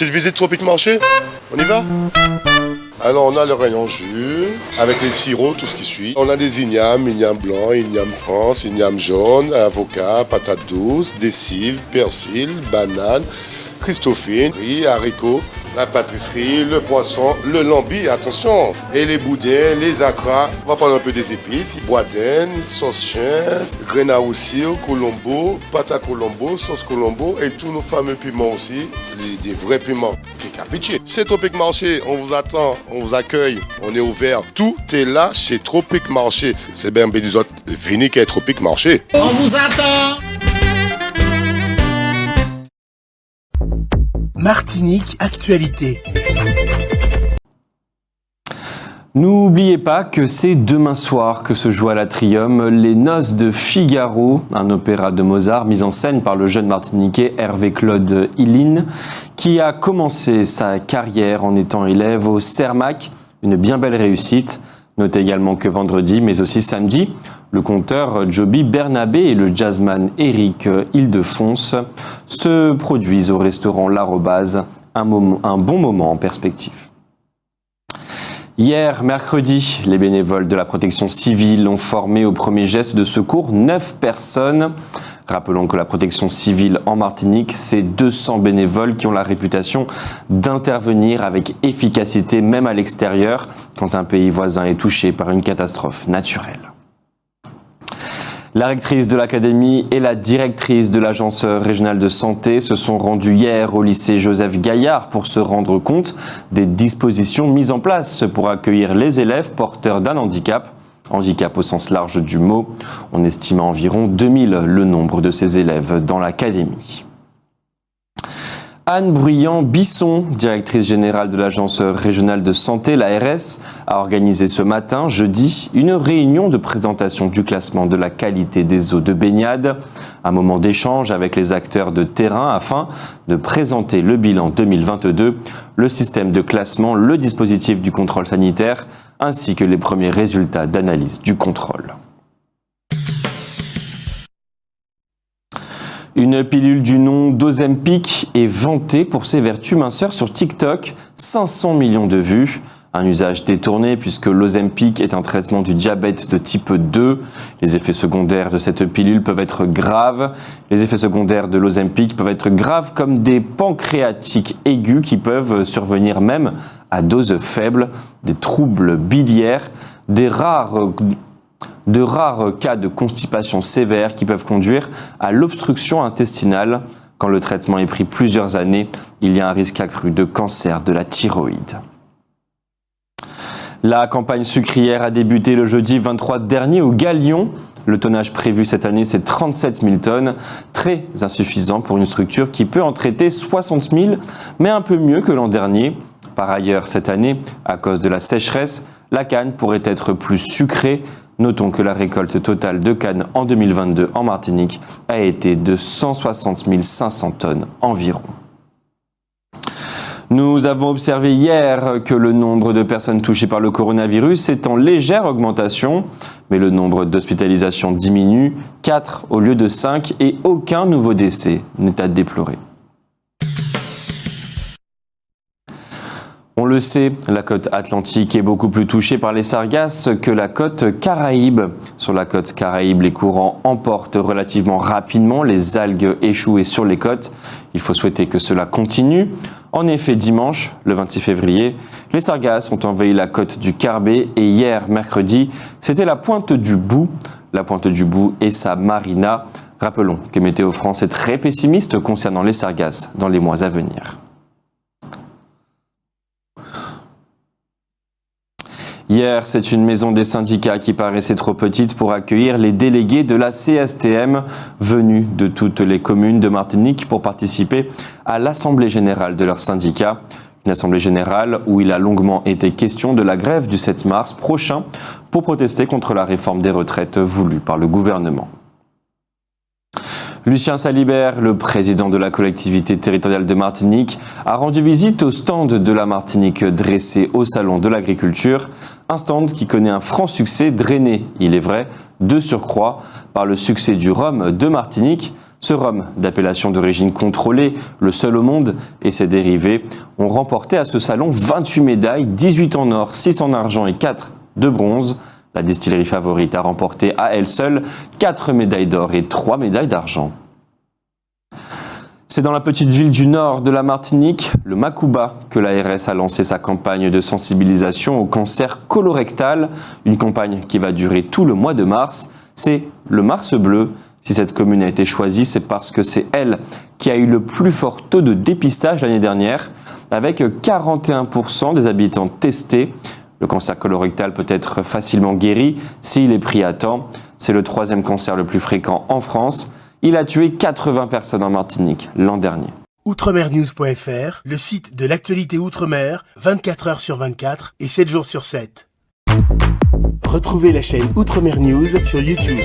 Petite visite Tropique Marché, on y va? Alors on a le rayon jus, avec les sirops, tout ce qui suit. On a des ignames blanc, igname France, igname jaune, avocat, patates douces, des cives, persil, bananes, christophine, riz, haricots, la pâtisserie, le poisson, le lambi, attention, et les boudins, les acras. On va prendre un peu des épices, boudin, sauce chien, graines à roussir, colombo, pâte à colombo, sauce colombo et tous nos fameux piments aussi, des vrais piments. Pitié. Chez Tropique Marché, on vous attend, on vous accueille, on est ouvert. Tout est là chez Tropique Marché. C'est bien des autres, venez qu'à Tropique Marché. On vous attend. Martinique Actualité. N'oubliez pas que c'est demain soir que se joue à l'Atrium Les Noces de Figaro, un opéra de Mozart mis en scène par le jeune martiniquais Hervé-Claude Hilline, qui a commencé sa carrière en étant élève au CERMAC, une bien belle réussite. Notez également que vendredi, mais aussi samedi, le conteur Joby Bernabé et le jazzman Eric Ildefonse se produisent au restaurant L'Arobase, un bon moment en perspective. Hier, mercredi, les bénévoles de la protection civile ont formé au premier geste de secours 9 personnes. Rappelons que la protection civile en Martinique, c'est 200 bénévoles qui ont la réputation d'intervenir avec efficacité, même à l'extérieur, quand un pays voisin est touché par une catastrophe naturelle. La rectrice de l'académie et la directrice de l'agence régionale de santé se sont rendues hier au lycée Joseph Gaillard pour se rendre compte des dispositions mises en place pour accueillir les élèves porteurs d'un handicap au sens large du mot. On estime à environ 2000 le nombre de ces élèves dans l'académie. Anne Bruyant-Bisson, directrice générale de l'agence régionale de santé, l'ARS, a organisé ce matin, jeudi, une réunion de présentation du classement de la qualité des eaux de baignade. Un moment d'échange avec les acteurs de terrain afin de présenter le bilan 2022, le système de classement, le dispositif du contrôle sanitaire, ainsi que les premiers résultats d'analyse du contrôle. Une pilule du nom d'Ozempic est vantée pour ses vertus minceurs sur TikTok, 500 millions de vues. Un usage détourné puisque l'Ozempic est un traitement du diabète de type 2. Les effets secondaires de cette pilule peuvent être graves. Les effets secondaires de l'Ozempic peuvent être graves comme des pancréatiques aigus qui peuvent survenir même à dose faible, des troubles biliaires, de rares cas de constipation sévère qui peuvent conduire à l'obstruction intestinale. Quand le traitement est pris plusieurs années, il y a un risque accru de cancer de la thyroïde. La campagne sucrière a débuté le jeudi 23 dernier au Galion. Le tonnage prévu cette année, c'est 37 000 tonnes, très insuffisant pour une structure qui peut en traiter 60 000, mais un peu mieux que l'an dernier. Par ailleurs, cette année, à cause de la sécheresse, la canne pourrait être plus sucrée. Notons que la récolte totale de canne en 2022 en Martinique a été de 160 500 tonnes environ. Nous avons observé hier que le nombre de personnes touchées par le coronavirus est en légère augmentation, mais le nombre d'hospitalisations diminue, 4 au lieu de 5 et aucun nouveau décès n'est à déplorer. On le sait, la côte atlantique est beaucoup plus touchée par les sargasses que la côte Caraïbe. Sur la côte Caraïbe, les courants emportent relativement rapidement les algues échouées sur les côtes. Il faut souhaiter que cela continue. En effet, dimanche, le 26 février, les sargasses ont envahi la côte du Carbet et hier, mercredi, c'était la Pointe du Bout. La Pointe du Bout et sa marina. Rappelons que Météo France est très pessimiste concernant les sargasses dans les mois à venir. Hier, c'est une maison des syndicats qui paraissait trop petite pour accueillir les délégués de la CSTM venus de toutes les communes de Martinique pour participer à l'Assemblée générale de leur syndicat. Une Assemblée générale où il a longuement été question de la grève du 7 mars prochain pour protester contre la réforme des retraites voulue par le gouvernement. Lucien Salibert, le président de la collectivité territoriale de Martinique, a rendu visite au stand de la Martinique dressé au Salon de l'Agriculture, un stand qui connaît un franc succès drainé, il est vrai, de surcroît, par le succès du rhum de Martinique, Ce rhum d'appellation d'origine contrôlée, le seul au monde, et ses dérivés ont remporté à ce salon 28 médailles, 18 en or, 6 en argent et 4 de bronze. La distillerie favorite a remporté à elle seule 4 médailles d'or et 3 médailles d'argent. C'est dans la petite ville du nord de la Martinique, le Macouba, que l'ARS a lancé sa campagne de sensibilisation au cancer colorectal, une campagne qui va durer tout le mois de mars. C'est le Mars bleu. Si cette commune a été choisie, c'est parce que c'est elle qui a eu le plus fort taux de dépistage l'année dernière, avec 41% des habitants testés. Le cancer colorectal peut être facilement guéri s'il est pris à temps. C'est le 3e cancer le plus fréquent en France. Il a tué 80 personnes en Martinique l'an dernier. Outremernews.fr, le site de l'actualité Outre-mer, 24 heures sur 24 et 7 jours sur 7. Retrouvez la chaîne Outremer News sur YouTube.